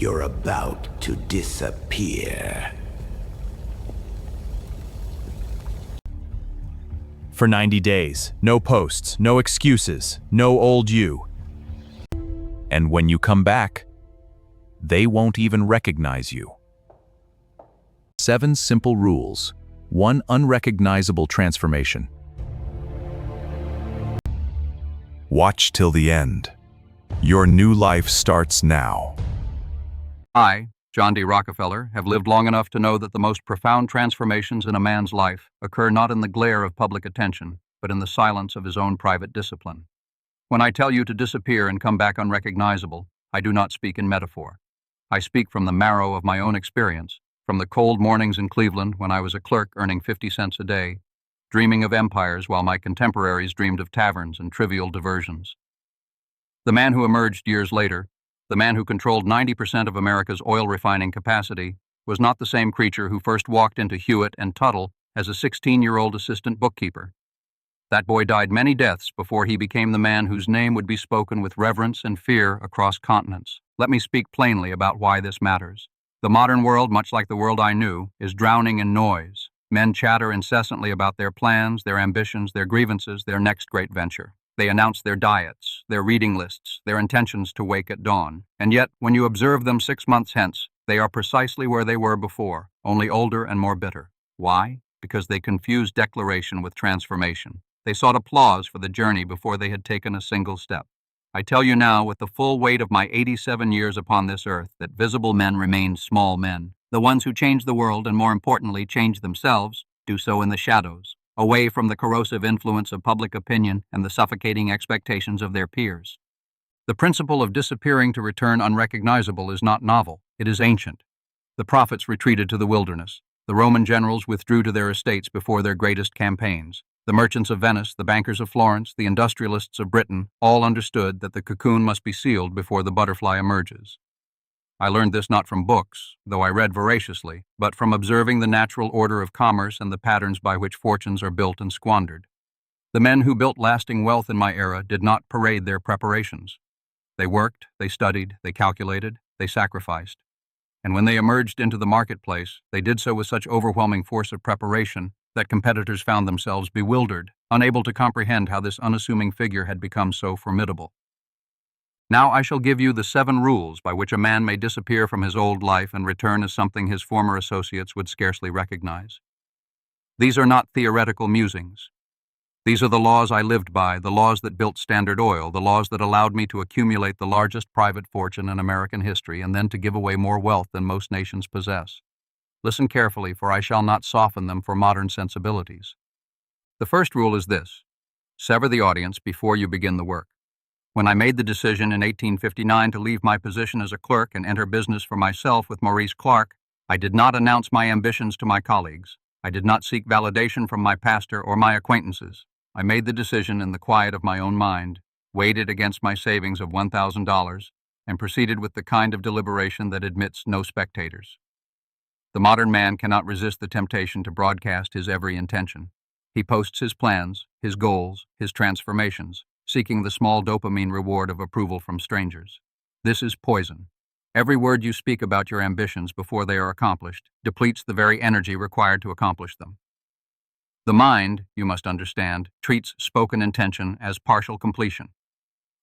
You're about to disappear. For 90 days, no posts, no excuses, no old you. And when you come back, they won't even recognize you. 7 simple rules. 1 unrecognizable transformation. Watch till the end. Your new life starts now. I, John D. Rockefeller, have lived long enough to know that the most profound transformations in a man's life occur not in the glare of public attention, but in the silence of his own private discipline. When I tell you to disappear and come back unrecognizable, I do not speak in metaphor. I speak from the marrow of my own experience, from the cold mornings in Cleveland when I was a clerk earning 50 cents a day, dreaming of empires while my contemporaries dreamed of taverns and trivial diversions. The man who emerged years later, the man who controlled 90% of America's oil refining capacity, was not the same creature who first walked into Hewitt and Tuttle as a 16-year-old assistant bookkeeper. That boy died many deaths before he became the man whose name would be spoken with reverence and fear across continents. Let me speak plainly about why this matters. The modern world, much like the world I knew, is drowning in noise. Men chatter incessantly about their plans, their ambitions, their grievances, their next great venture. They announce their diets, their reading lists, their intentions to wake at dawn. And yet, when you observe them 6 months hence, they are precisely where they were before, only older and more bitter. Why? Because they confused declaration with transformation. They sought applause for the journey before they had taken a single step. I tell you now, with the full weight of my 87 years upon this earth, that visible men remain small men. The ones who change the world, and more importantly, change themselves, do so in the shadows, away from the corrosive influence of public opinion and the suffocating expectations of their peers. The principle of disappearing to return unrecognizable is not novel, it is ancient. The prophets retreated to the wilderness. The Roman generals withdrew to their estates before their greatest campaigns. The merchants of Venice, the bankers of Florence, the industrialists of Britain, all understood that the cocoon must be sealed before the butterfly emerges. I learned this not from books, though I read voraciously, but from observing the natural order of commerce and the patterns by which fortunes are built and squandered. The men who built lasting wealth in my era did not parade their preparations. They worked, they studied, they calculated, they sacrificed. And when they emerged into the marketplace, they did so with such overwhelming force of preparation that competitors found themselves bewildered, unable to comprehend how this unassuming figure had become so formidable. Now I shall give you the 7 rules by which a man may disappear from his old life and return as something his former associates would scarcely recognize. These are not theoretical musings. These are the laws I lived by, the laws that built Standard Oil, the laws that allowed me to accumulate the largest private fortune in American history and then to give away more wealth than most nations possess. Listen carefully, for I shall not soften them for modern sensibilities. The first rule is this: sever the audience before you begin the work. When I made the decision in 1859 to leave my position as a clerk and enter business for myself with Maurice Clark, I did not announce my ambitions to my colleagues. I did not seek validation from my pastor or my acquaintances. I made the decision in the quiet of my own mind, weighed it against my savings of $1,000, and proceeded with the kind of deliberation that admits no spectators. The modern man cannot resist the temptation to broadcast his every intention. He posts his plans, his goals, his transformations, seeking the small dopamine reward of approval from strangers. This is poison. Every word you speak about your ambitions before they are accomplished depletes the very energy required to accomplish them. The mind, you must understand, treats spoken intention as partial completion.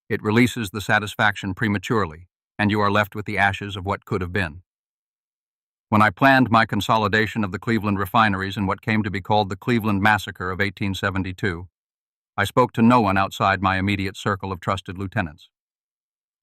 It releases the satisfaction prematurely, and you are left with the ashes of what could have been. When I planned my consolidation of the Cleveland refineries in what came to be called the Cleveland Massacre of 1872, I spoke to no one outside my immediate circle of trusted lieutenants.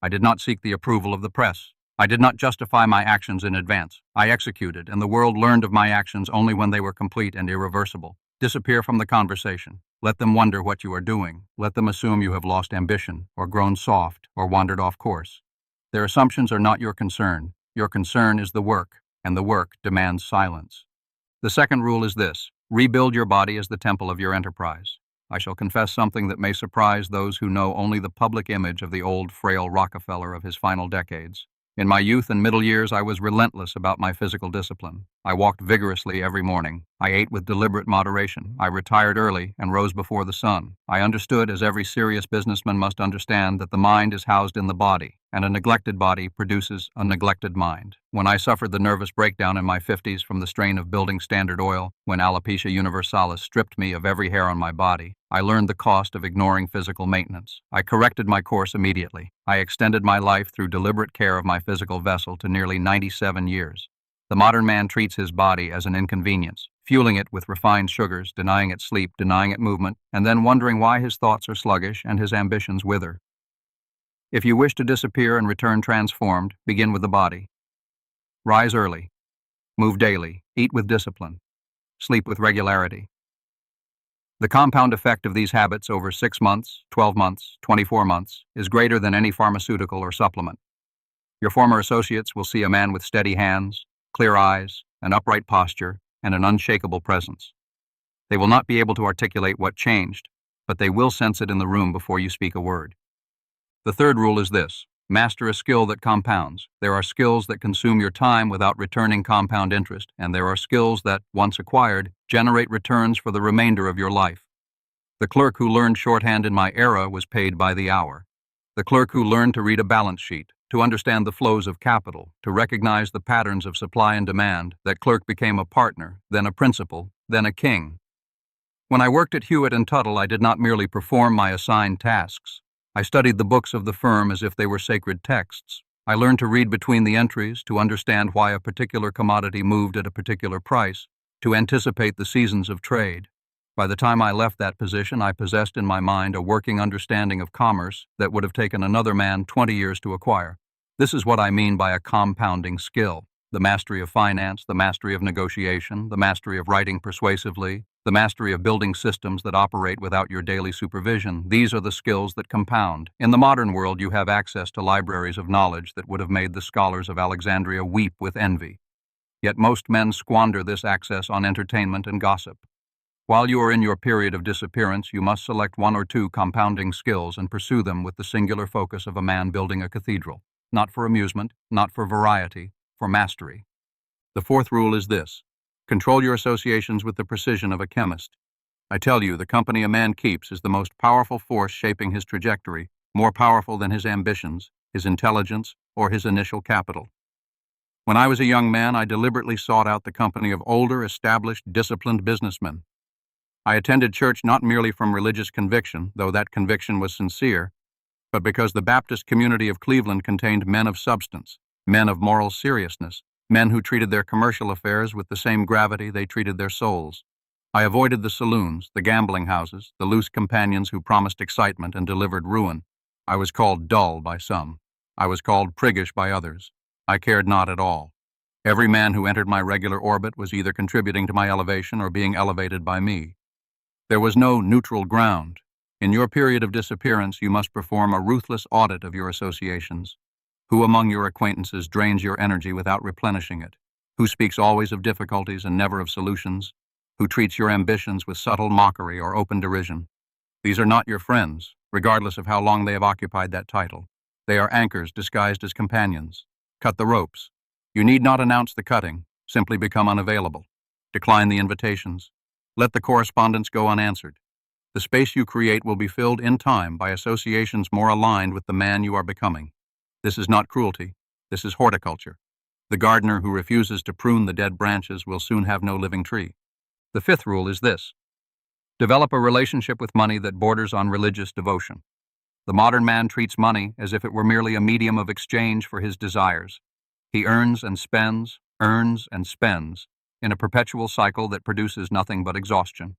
I did not seek the approval of the press. I did not justify my actions in advance. I executed, and the world learned of my actions only when they were complete and irreversible. Disappear from the conversation. Let them wonder what you are doing. Let them assume you have lost ambition, or grown soft, or wandered off course. Their assumptions are not your concern. Your concern is the work, and the work demands silence. The second rule is this: rebuild your body as the temple of your enterprise. I shall confess something that may surprise those who know only the public image of the old, frail Rockefeller of his final decades. In my youth and middle years, I was relentless about my physical discipline. I walked vigorously every morning. I ate with deliberate moderation. I retired early and rose before the sun. I understood, as every serious businessman must understand, that the mind is housed in the body, and a neglected body produces a neglected mind. When I suffered the nervous breakdown in my 50s from the strain of building Standard Oil, when alopecia universalis stripped me of every hair on my body, I learned the cost of ignoring physical maintenance. I corrected my course immediately. I extended my life through deliberate care of my physical vessel to nearly 97 years. The modern man treats his body as an inconvenience, fueling it with refined sugars, denying it sleep, denying it movement, and then wondering why his thoughts are sluggish and his ambitions wither. If you wish to disappear and return transformed, begin with the body. Rise early, move daily, eat with discipline, sleep with regularity. The compound effect of these habits over 6 months, 12 months, 24 months is greater than any pharmaceutical or supplement. Your former associates will see a man with steady hands, clear eyes, an upright posture, and an unshakable presence. They will not be able to articulate what changed, but they will sense it in the room before you speak a word. The third rule is this: master a skill that compounds. There are skills that consume your time without returning compound interest, and there are skills that, once acquired, generate returns for the remainder of your life. The clerk who learned shorthand in my era was paid by the hour. The clerk who learned to read a balance sheet, to understand the flows of capital, to recognize the patterns of supply and demand, that clerk became a partner, then a principal, then a king. When I worked at Hewitt & Tuttle, I did not merely perform my assigned tasks. I studied the books of the firm as if they were sacred texts. I learned to read between the entries, to understand why a particular commodity moved at a particular price, to anticipate the seasons of trade. By the time I left that position, I possessed in my mind a working understanding of commerce that would have taken another man 20 years to acquire. This is what I mean by a compounding skill: the mastery of finance, the mastery of negotiation, the mastery of writing persuasively, the mastery of building systems that operate without your daily supervision. These are the skills that compound. In the modern world, you have access to libraries of knowledge that would have made the scholars of Alexandria weep with envy. Yet most men squander this access on entertainment and gossip. While you are in your period of disappearance, you must select 1 or 2 compounding skills and pursue them with the singular focus of a man building a cathedral. Not for amusement, not for variety, for mastery. The fourth rule is this: control your associations with the precision of a chemist. I tell you, the company a man keeps is the most powerful force shaping his trajectory, more powerful than his ambitions, his intelligence, or his initial capital. When I was a young man, I deliberately sought out the company of older, established, disciplined businessmen. I attended church not merely from religious conviction, though that conviction was sincere, but because the Baptist community of Cleveland contained men of substance, men of moral seriousness, men who treated their commercial affairs with the same gravity they treated their souls. I avoided the saloons, the gambling houses, the loose companions who promised excitement and delivered ruin. I was called dull by some. I was called priggish by others. I cared not at all. Every man who entered my regular orbit was either contributing to my elevation or being elevated by me. There was no neutral ground. In your period of disappearance, you must perform a ruthless audit of your associations. Who among your acquaintances drains your energy without replenishing it? Who speaks always of difficulties and never of solutions? Who treats your ambitions with subtle mockery or open derision? These are not your friends, regardless of how long they have occupied that title. They are anchors disguised as companions. Cut the ropes. You need not announce the cutting, simply become unavailable. Decline the invitations. Let the correspondence go unanswered. The space you create will be filled in time by associations more aligned with the man you are becoming. This is not cruelty. This is horticulture. The gardener who refuses to prune the dead branches will soon have no living tree. The fifth rule is this: develop a relationship with money that borders on religious devotion. The modern man treats money as if it were merely a medium of exchange for his desires. He earns and spends, in a perpetual cycle that produces nothing but exhaustion.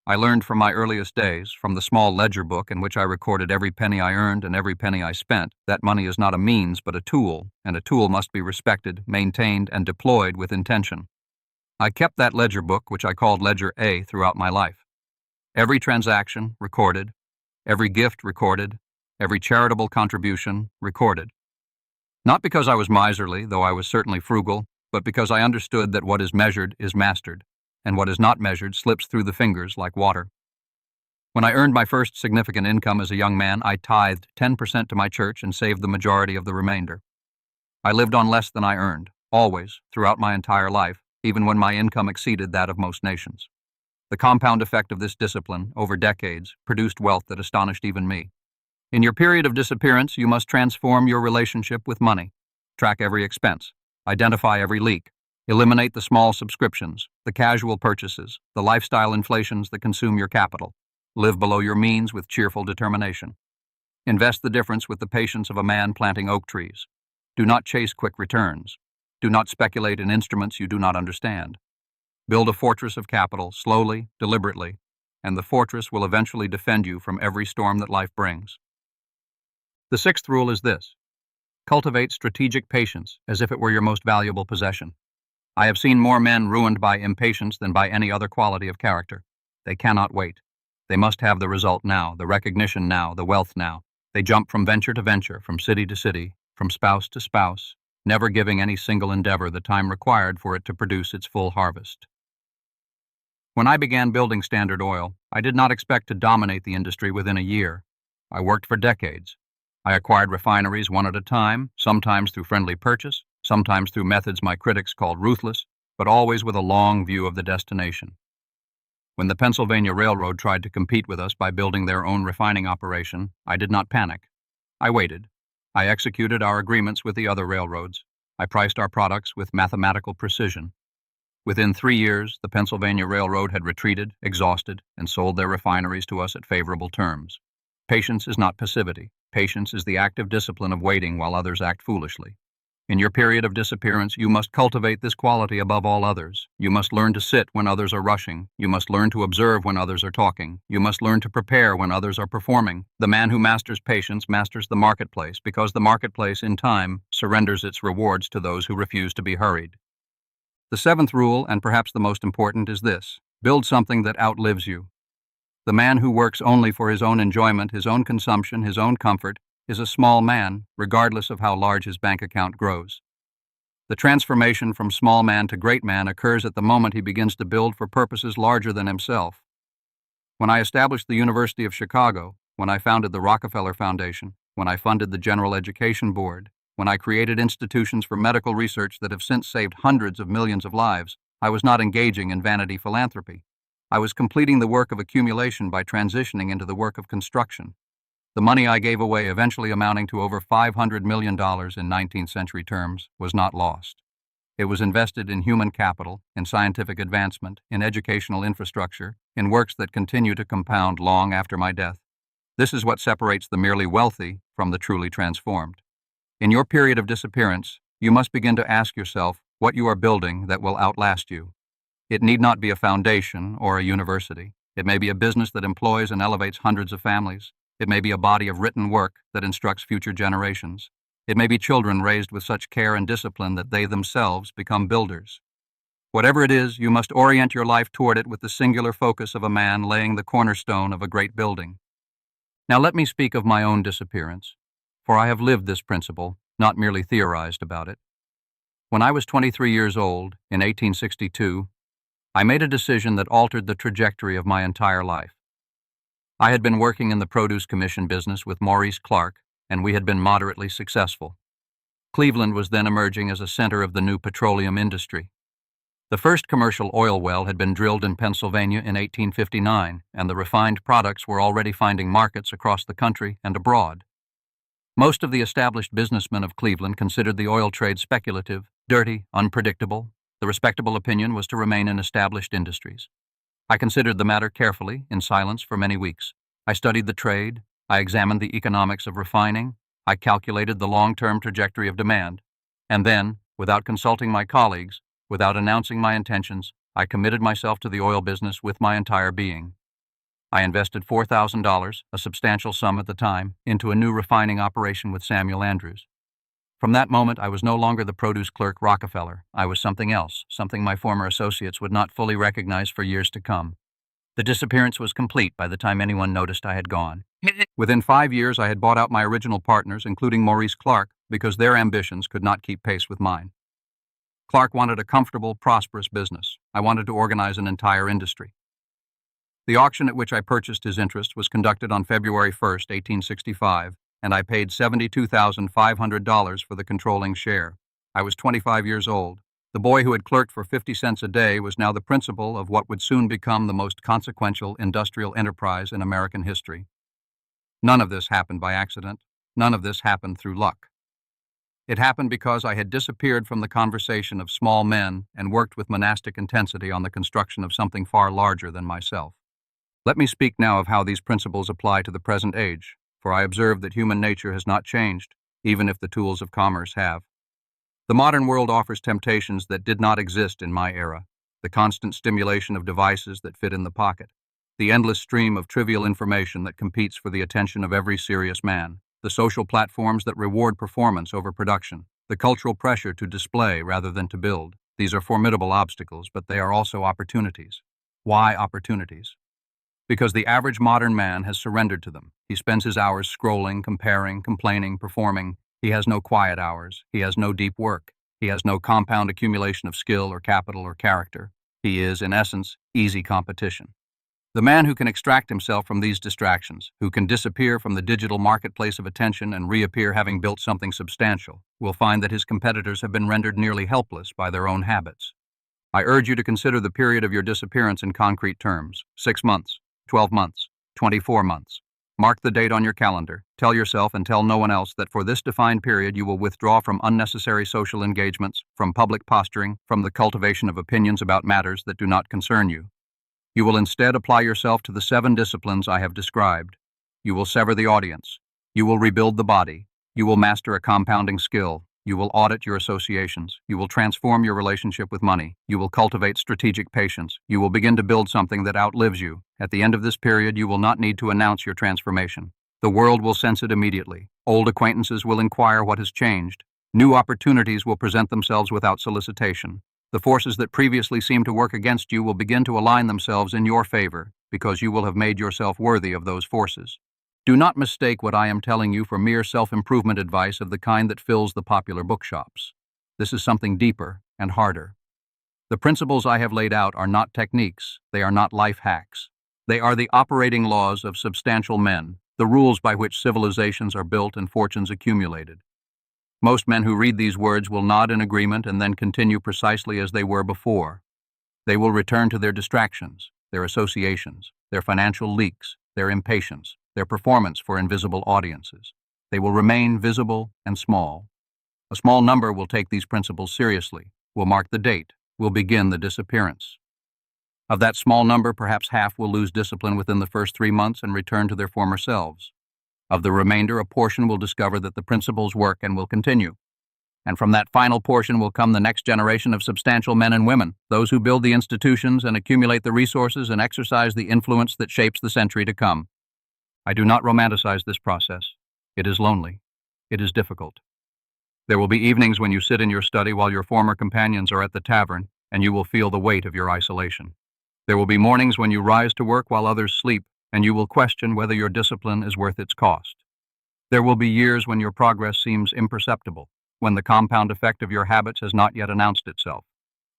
I learned from my earliest days, from the small ledger book in which I recorded every penny I earned and every penny I spent, that money is not a means but a tool, and a tool must be respected, maintained, and deployed with intention. I kept that ledger book, which I called Ledger A, throughout my life. Every transaction recorded, every gift recorded, every charitable contribution recorded. Not because I was miserly, though I was certainly frugal, but because I understood that what is measured is mastered, and what is not measured slips through the fingers like water. When I earned my first significant income as a young man, I tithed 10% to my church and saved the majority of the remainder. I lived on less than I earned, always, throughout my entire life, even when my income exceeded that of most nations. The compound effect of this discipline, over decades, produced wealth that astonished even me. In your period of disappearance, you must transform your relationship with money. Track every expense. Identify every leak. Eliminate the small subscriptions, the casual purchases, the lifestyle inflations that consume your capital. Live below your means with cheerful determination. Invest the difference with the patience of a man planting oak trees. Do not chase quick returns. Do not speculate in instruments you do not understand. Build a fortress of capital slowly, deliberately, and the fortress will eventually defend you from every storm that life brings. The sixth rule is this: cultivate strategic patience as if it were your most valuable possession. I have seen more men ruined by impatience than by any other quality of character. They cannot wait. They must have the result now, the recognition now, the wealth now. They jump from venture to venture, from city to city, from spouse to spouse, never giving any single endeavor the time required for it to produce its full harvest. When I began building Standard Oil, I did not expect to dominate the industry within a year. I worked for decades. I acquired refineries one at a time, sometimes through friendly purchase, sometimes through methods my critics called ruthless, but always with a long view of the destination. When the Pennsylvania Railroad tried to compete with us by building their own refining operation, I did not panic. I waited. I executed our agreements with the other railroads. I priced our products with mathematical precision. Within 3 years, the Pennsylvania Railroad had retreated, exhausted, and sold their refineries to us at favorable terms. Patience is not passivity. Patience is the active discipline of waiting while others act foolishly. In your period of disappearance, you must cultivate this quality above all others. You must learn to sit when others are rushing. You must learn to observe when others are talking. You must learn to prepare when others are performing. The man who masters patience masters the marketplace, because the marketplace, in time, surrenders its rewards to those who refuse to be hurried. The seventh rule, and perhaps the most important, is this: build something that outlives you. The man who works only for his own enjoyment, his own consumption, his own comfort, is a small man, regardless of how large his bank account grows. The transformation from small man to great man occurs at the moment he begins to build for purposes larger than himself. When I established the University of Chicago, when I founded the Rockefeller Foundation, when I funded the General Education Board, when I created institutions for medical research that have since saved hundreds of millions of lives, I was not engaging in vanity philanthropy. I was completing the work of accumulation by transitioning into the work of construction. The money I gave away, eventually amounting to over $500 million in 19th century terms, was not lost. It was invested in human capital, in scientific advancement, in educational infrastructure, in works that continue to compound long after my death. This is what separates the merely wealthy from the truly transformed. In your period of disappearance, you must begin to ask yourself what you are building that will outlast you. It need not be a foundation or a university. It may be a business that employs and elevates hundreds of families. It may be a body of written work that instructs future generations. It may be children raised with such care and discipline that they themselves become builders. Whatever it is, you must orient your life toward it with the singular focus of a man laying the cornerstone of a great building. Now let me speak of my own disappearance, for I have lived this principle, not merely theorized about it. When I was 23 years old, in 1862, I made a decision that altered the trajectory of my entire life. I had been working in the produce commission business with Maurice Clark, and we had been moderately successful. Cleveland was then emerging as a center of the new petroleum industry. The first commercial oil well had been drilled in Pennsylvania in 1859, and the refined products were already finding markets across the country and abroad. Most of the established businessmen of Cleveland considered the oil trade speculative, dirty, unpredictable. The respectable opinion was to remain in established industries. I considered the matter carefully, in silence, for many weeks. I studied the trade. I examined the economics of refining. I calculated the long-term trajectory of demand. And then, without consulting my colleagues, without announcing my intentions, I committed myself to the oil business with my entire being. I invested $4,000, a substantial sum at the time, into a new refining operation with Samuel Andrews. From that moment, I was no longer the produce clerk Rockefeller. I was something else, something my former associates would not fully recognize for years to come. The disappearance was complete by the time anyone noticed I had gone. Within 5 years, I had bought out my original partners, including Maurice Clark, because their ambitions could not keep pace with mine. Clark wanted a comfortable, prosperous business. I wanted to organize an entire industry. The auction at which I purchased his interest was conducted on February 1st, 1865, and I paid $72,500 for the controlling share. I was 25 years old. The boy who had clerked for 50 cents a day was now the principal of what would soon become the most consequential industrial enterprise in American history. None of this happened by accident. None of this happened through luck. It happened because I had disappeared from the conversation of small men and worked with monastic intensity on the construction of something far larger than myself. Let me speak now of how these principles apply to the present age, for I observe that human nature has not changed, even if the tools of commerce have. The modern world offers temptations that did not exist in my era, the constant stimulation of devices that fit in the pocket, the endless stream of trivial information that competes for the attention of every serious man, the social platforms that reward performance over production, the cultural pressure to display rather than to build. These are formidable obstacles, but they are also opportunities. Why opportunities? Because the average modern man has surrendered to them. He spends his hours scrolling, comparing, complaining, performing. He has no quiet hours. He has no deep work. He has no compound accumulation of skill or capital or character. He is, in essence, easy competition. The man who can extract himself from these distractions, who can disappear from the digital marketplace of attention and reappear having built something substantial, will find that his competitors have been rendered nearly helpless by their own habits. I urge you to consider the period of your disappearance in concrete terms: 6 months, 12 months, 24 months. Mark the date on your calendar. Tell yourself and tell no one else that for this defined period you will withdraw from unnecessary social engagements, from public posturing, from the cultivation of opinions about matters that do not concern you. You will instead apply yourself to the 7 disciplines I have described. You will sever the audience. You will rebuild the body. You will master a compounding skill. You will audit your associations. You will transform your relationship with money. You will cultivate strategic patience. You will begin to build something that outlives you. At the end of this period, you will not need to announce your transformation. The world will sense it immediately. Old acquaintances will inquire what has changed. New opportunities will present themselves without solicitation. The forces that previously seemed to work against you will begin to align themselves in your favor, because you will have made yourself worthy of those forces. Do not mistake what I am telling you for mere self-improvement advice of the kind that fills the popular bookshops. This is something deeper and harder. The principles I have laid out are not techniques. They are not life hacks. They are the operating laws of substantial men, the rules by which civilizations are built and fortunes accumulated. Most men who read these words will nod in agreement and then continue precisely as they were before. They will return to their distractions, their associations, their financial leaks, their impatience, their performance for invisible audiences. They will remain visible and small. A small number will take these principles seriously, will mark the date, will begin the disappearance. Of that small number, perhaps half will lose discipline within the first 3 months and return to their former selves. Of the remainder, a portion will discover that the principles work and will continue. And from that final portion will come the next generation of substantial men and women, those who build the institutions and accumulate the resources and exercise the influence that shapes the century to come. I do not romanticize this process. It is lonely. It is difficult. There will be evenings when you sit in your study while your former companions are at the tavern, and you will feel the weight of your isolation. There will be mornings when you rise to work while others sleep, and you will question whether your discipline is worth its cost. There will be years when your progress seems imperceptible, when the compound effect of your habits has not yet announced itself,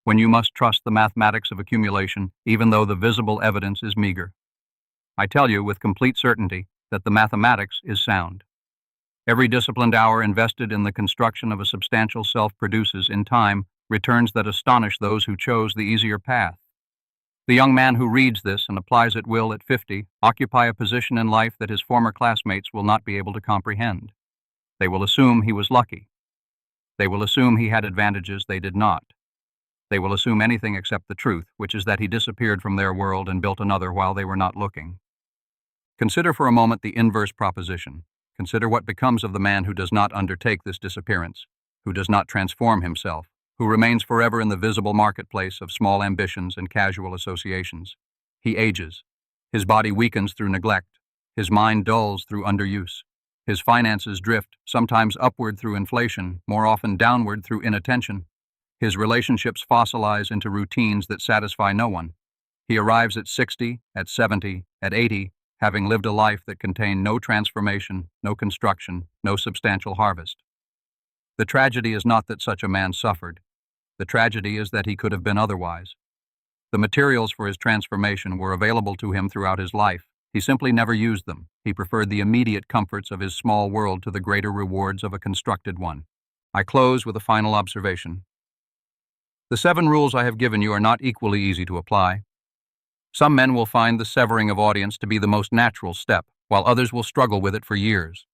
when you must trust the mathematics of accumulation, even though the visible evidence is meager. I tell you with complete certainty that the mathematics is sound. Every disciplined hour invested in the construction of a substantial self produces, in time, returns that astonish those who chose the easier path. The young man who reads this and applies at will at 50 occupy a position in life that his former classmates will not be able to comprehend. They will assume he was lucky. They will assume he had advantages they did not. They will assume anything except the truth, which is that he disappeared from their world and built another while they were not looking. Consider for a moment the inverse proposition. Consider what becomes of the man who does not undertake this disappearance, who does not transform himself, who remains forever in the visible marketplace of small ambitions and casual associations. He ages. His body weakens through neglect. His mind dulls through underuse. His finances drift, sometimes upward through inflation, more often downward through inattention. His relationships fossilize into routines that satisfy no one. He arrives at 60, at 70, at 80, having lived a life that contained no transformation, no construction, no substantial harvest. The tragedy is not that such a man suffered. The tragedy is that he could have been otherwise. The materials for his transformation were available to him throughout his life. He simply never used them. He preferred the immediate comforts of his small world to the greater rewards of a constructed one. I close with a final observation. The 7 rules I have given you are not equally easy to apply. Some men will find the severing of audience to be the most natural step, while others will struggle with it for years.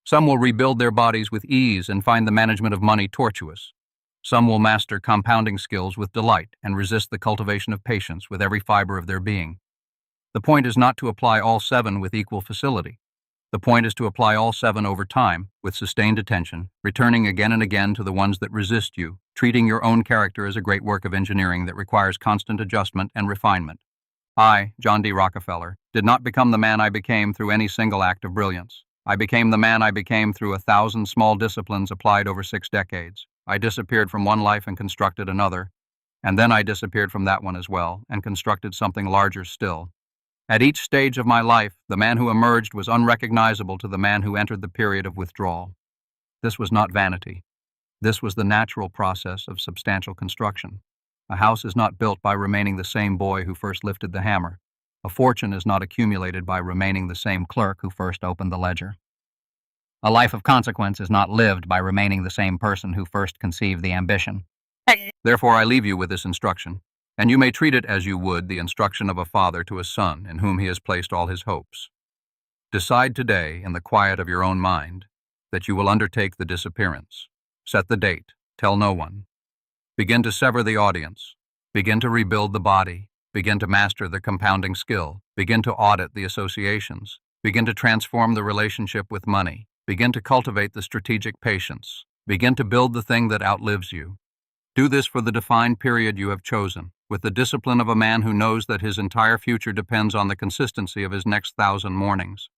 Some will rebuild their bodies with ease and find the management of money tortuous. Some will master compounding skills with delight and resist the cultivation of patience with every fiber of their being. The point is not to apply all 7 with equal facility. The point is to apply all 7 over time, with sustained attention, returning again and again to the ones that resist you, treating your own character as a great work of engineering that requires constant adjustment and refinement. I, John D. Rockefeller, did not become the man I became through any single act of brilliance. I became the man I became through 1,000 small disciplines applied over 6 decades. I disappeared from one life and constructed another, and then I disappeared from that one as well and constructed something larger still. At each stage of my life, the man who emerged was unrecognizable to the man who entered the period of withdrawal. This was not vanity. This was the natural process of substantial construction. A house is not built by remaining the same boy who first lifted the hammer. A fortune is not accumulated by remaining the same clerk who first opened the ledger. A life of consequence is not lived by remaining the same person who first conceived the ambition. Therefore, I leave you with this instruction, and you may treat it as you would the instruction of a father to a son in whom he has placed all his hopes. Decide today, in the quiet of your own mind, that you will undertake the disappearance. Set the date. Tell no one. Begin to sever the audience. Begin to rebuild the body. Begin to master the compounding skill. Begin to audit the associations. Begin to transform the relationship with money. Begin to cultivate the strategic patience. Begin to build the thing that outlives you. Do this for the defined period you have chosen, with the discipline of a man who knows that his entire future depends on the consistency of his next 1,000 mornings.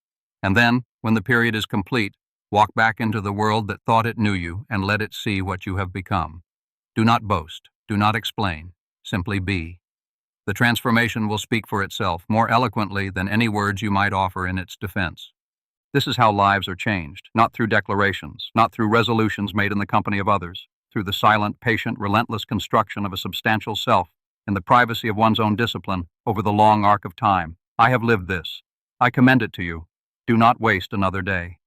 And then, when the period is complete, walk back into the world that thought it knew you and let it see what you have become. Do not boast. Do not explain. Simply be. The transformation will speak for itself more eloquently than any words you might offer in its defense. This is how lives are changed, not through declarations, not through resolutions made in the company of others, through the silent, patient, relentless construction of a substantial self in the privacy of one's own discipline over the long arc of time. I have lived this. I commend it to you. Do not waste another day.